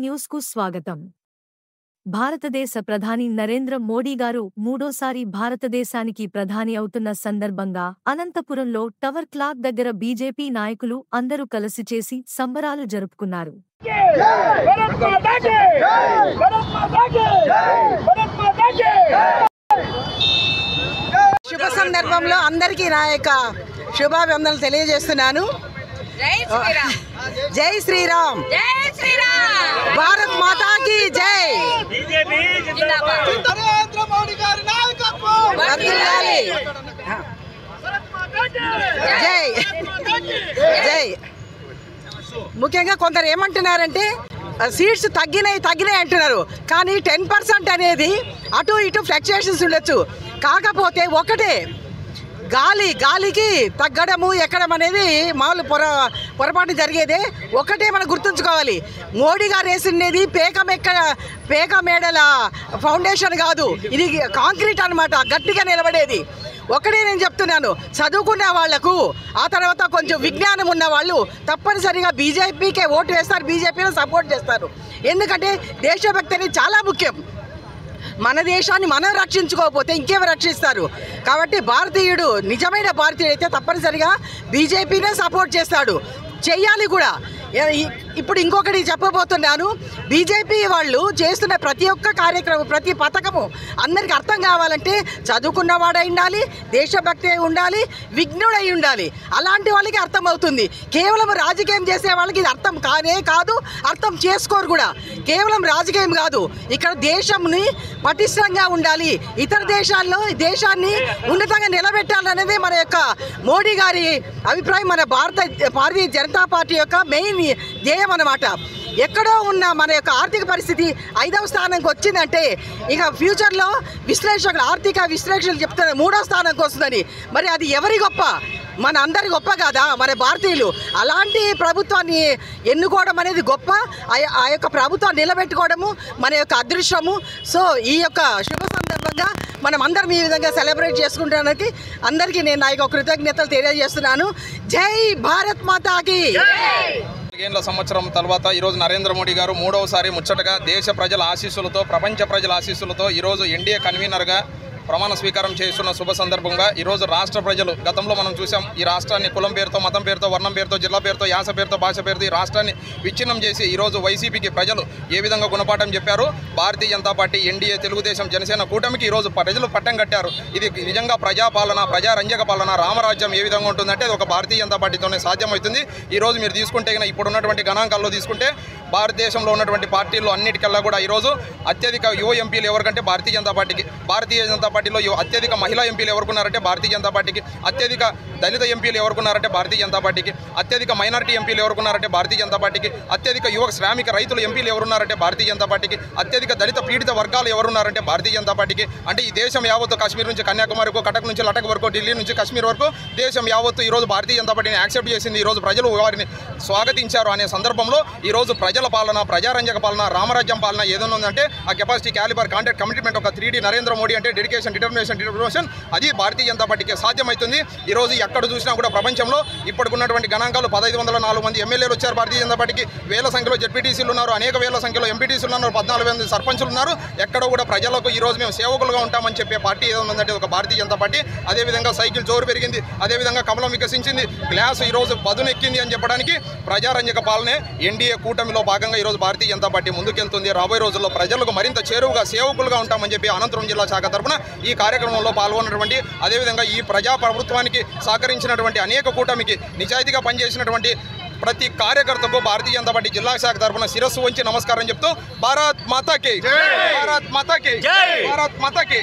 న్యూస్కు స్వాగతం. భారతదేశ ప్రధాని నరేంద్ర మోడీ గారు మూడోసారి భారతదేశానికి ప్రధాని అవుతున్న సందర్భంగా అనంతపురంలో టవర్ క్లాక్ దగ్గర బీజేపీ నాయకులు అందరూ కలిసి చేసి సంబరాలు జరుపుకున్నారు. శుభ సందర్భంలో అందరికీ నా యొక్క శుభాభివందనలు తెలియజేస్తున్నాను. జై శ్రీరామ్, భారత్ మాతా की జై. నరేంద్ర మోడీ గారి నాయకత్వం వర్ధిల్లాలి. జై జై. ముఖ్యంగా కొందరు ఏమంటున్నారంటే సీట్స్ తగ్గినాయి అంటున్నారు. కానీ 10% అనేది అటు ఇటు ఫ్లక్చుయేషన్స్ ఉండొచ్చు. కాకపోతే ఒకటే, గాలికి తగ్గడము ఎక్కడం అనేది మామూలు పొరపాటు జరిగేదే. ఒకటే మనం గుర్తుంచుకోవాలి, మోడీ గారు వేసినది పేక మేడల ఫౌండేషన్ కాదు, ఇది కాంక్రీట్ అన్నమాట, గట్టిగా నిలబడేది. ఒకటే నేను చెప్తున్నాను, చదువుకున్న వాళ్లకు ఆ తర్వాత కొంచెం విజ్ఞానం ఉన్న వాళ్ళు తప్పనిసరిగా బీజేపీకే ఓటు వేస్తారు, బీజేపీని సపోర్ట్ చేస్తారు. ఎందుకంటే దేశభక్తి అనేది చాలా ముఖ్యం. మన దేశాన్ని మనం రక్షించుకోకపోతే ఇంకెవరు రక్షిస్తారు? కాబట్టి భారతీయుడు, నిజమైన భారతీయుడు అయితే తప్పనిసరిగా బీజేపీనే సపోర్ట్ చేస్తాడు, చెయ్యాలి కూడా. ఇప్పుడు ఇంకొకటి చెప్పబోతున్నాను. బీజేపీ వాళ్ళు చేస్తున్న ప్రతి ఒక్క కార్యక్రమం, ప్రతి పథకము అందరికి అర్థం కావాలంటే చదువుకున్నవాడై ఉండాలి, దేశభక్తి అయి ఉండాలి, విఘ్నుడై ఉండాలి. అలాంటి వాళ్ళకి అర్థమవుతుంది. కేవలం రాజకీయం చేసే వాళ్ళకి ఇది అర్థం కాదు, అర్థం చేసుకోరు కూడా. కేవలం రాజకీయం కాదు, ఇక్కడ దేశంని పటిష్టంగా ఉండాలి, ఇతర దేశాల్లో దేశాన్ని ఉన్నతంగా నిలబెట్టాలనేది మన యొక్క మోడీ గారి అభిప్రాయం. మన భారతీయ జనతా పార్టీ యొక్క మెయిన్ ధ్యేయం అన్నమాట. ఎక్కడో ఉన్న మన యొక్క ఆర్థిక పరిస్థితి 5వ స్థానానికి వచ్చిందంటే ఇక ఫ్యూచర్లో ఆర్థిక విశ్లేషకులు చెప్తారు 3వ స్థానానికి వస్తుందని. మరి అది ఎవరి గొప్ప? మన అందరి గొప్ప కాదా? మన భారతీయులు అలాంటి ప్రభుత్వాన్ని ఎన్నుకోవడం అనేది గొప్ప. ఆ యొక్క ప్రభుత్వాన్ని నిలబెట్టుకోవడము మన యొక్క అదృష్టము. సో ఈ యొక్క శుభ సందర్భంగా మనం అందరం ఈ విధంగా సెలబ్రేట్ చేసుకుంటానికి అందరికీ నేను నా యొక్క కృతజ్ఞతలు తెలియజేస్తున్నాను. జై భారత్ మాతాకి. 4 సంవత్సరం తర్వాత ఈరోజు నరేంద్ర మోడీ గారు మూడవసారి ముచ్చటగా దేశ ప్రజల ఆశీస్సులతో, ప్రపంచ ప్రజల ఆశీస్సులతో ఈరోజు ఎన్డీఏ కన్వీనర్గా ప్రమాణ స్వీకారం చేస్తున్న శుభ సందర్భంగా ఈరోజు రాష్ట్ర ప్రజలు, గతంలో మనం చూసాం ఈ రాష్ట్రాన్ని కులం పేరుతో, మతం పేరుతో, వర్ణం పేరుతో, జిల్లా పేరుతో, యాస పేరుతో, భాష పేరుతో ఈ రాష్ట్రాన్ని విచ్ఛిన్నం చేసి ఈరోజు వైసీపీకి ప్రజలు ఏ విధంగా గుణపాఠం చెప్పారు. భారతీయ జనతా పార్టీ, ఎన్డీఏ, తెలుగుదేశం, జనసేన కూటమికి ఈరోజు ప్రజలు పట్టం కట్టారు. ఇది నిజంగా ప్రజాపాలన, ప్రజారంజక పాలన, రామరాజ్యం ఏ విధంగా ఉంటుందంటే అది ఒక భారతీయ జనతా పార్టీతోనే సాధ్యమవుతుంది. ఈరోజు మీరు తీసుకుంటే ఇప్పుడు ఉన్నటువంటి గణాంకాల్లో తీసుకుంటే భారతదేశంలో ఉన్నటువంటి పార్టీల్లో అన్నిటికల్లా కూడా ఈరోజు అత్యధిక యువ ఎంపీలు ఎవరికంటే భారతీయ జనతా పార్టీకి. భారతీయ జనతా పార్టీలో అత్యధిక మహిళా ఎంపీలు ఎవరుకున్నారంటే భారతీయ జనతా పార్టీకి. అత్యధిక దళిత ఎంపీలు ఎవరుకున్నారంటే భారతీయ జనతా పార్టీకి. అత్యధిక మైనారిటీ ఎంపీలు ఎవరుకున్నారంటే భారతీయ జనతా పార్టీకి. అత్యధిక యువ శ్రామిక రైతుల ఎంపీలు ఎవరున్నారంటే భారతీయ జనతా పార్టీకి. అత్యధిక దళిత పీడిత వర్గాలు ఎవరున్నారంటే భారతీయ జనతా పార్టీకి. అంటే ఈ దేశం యావత్తు, కాశ్మీర్ నుంచి కన్యాకుమారి వరకు, కటక్ నుంచి లటక్ వరకు, ఢిల్లీ నుంచి కాశ్మీర్ వరకు దేశం యావత్తు ఈరోజు భారతీయ జనతా పార్టీని యాక్సెప్ట్ చేసింది. ఈరోజు ప్రజలు వారిని స్వాగతించారు. అనే సందర్భంలో ఈరోజు ప్రజల పాలన, ప్రజారంజక పాలన, రామరాజ్యం పాలన ఏదైనా ఉందంటే ఆ కెపాసిటీ, క్యాలిబర్, కాంటాక్ట్, కమిట్మెంట్ ఒక 3D నరేంద్ర మోడీ అంటే డెడికేషన్, డిటర్మినేషన్ అది భారతీయ జనతా పార్టీకి సాధ్యమవుతుంది. ఈరోజు ఎక్కడ చూసినా కూడా ప్రపంచంలో ఇప్పటికున్నటువంటి గణాంకాలు 1504 మంది ఎమ్మెల్యేలు వచ్చారు భారతీయ జనతా పార్టీకి. వేల సంఖ్యలో జెడ్పీటీసీలు ఉన్నారు, అనేక వేల సంఖ్యలో ఎంపీటీసీలు ఉన్నారు, 14,000 సర్పంచులు ఉన్నారు. ఎక్కడో కూడా ప్రజలకు ఈరోజు మేము సేవకులుగా ఉంటామని చెప్పే పార్టీ ఏదంటే ఒక భారతీయ జనతా పార్టీ. అదేవిధంగా సైకిల్ జోరు పెరిగింది, అదేవిధంగా కమలం వికసించింది, గ్లాస్ ఈరోజు పదునెక్కింది అని చెప్పడానికి ప్రజారంజక పాలనే ఎన్డీఏ కూటమిలో భాగంగా ఈరోజు భారతీయ జనతా పార్టీ ముందుకెళ్తుంది. రాబోయే రోజుల్లో ప్రజలకు మరింత చేరువుగా సేవకులుగా ఉంటామని చెప్పి అనంతపురం జిల్లా శాఖ తరఫున ఈ కార్యక్రమంలో పాల్గొన్నటువంటి, అదేవిధంగా ఈ ప్రజా ప్రభుత్వానికి సహకరించినటువంటి అనేక కూటమికి నిజాయితీగా పనిచేసినటువంటి ప్రతి కార్యకర్తకు భారతీయ జనతా పార్టీ జిల్లా శాఖ తరఫున శిరస్సు వంచి నమస్కారం చెప్తూ భారత్ మాతాకి, భారత్ మాతాకి, భారత్ మాతాకి.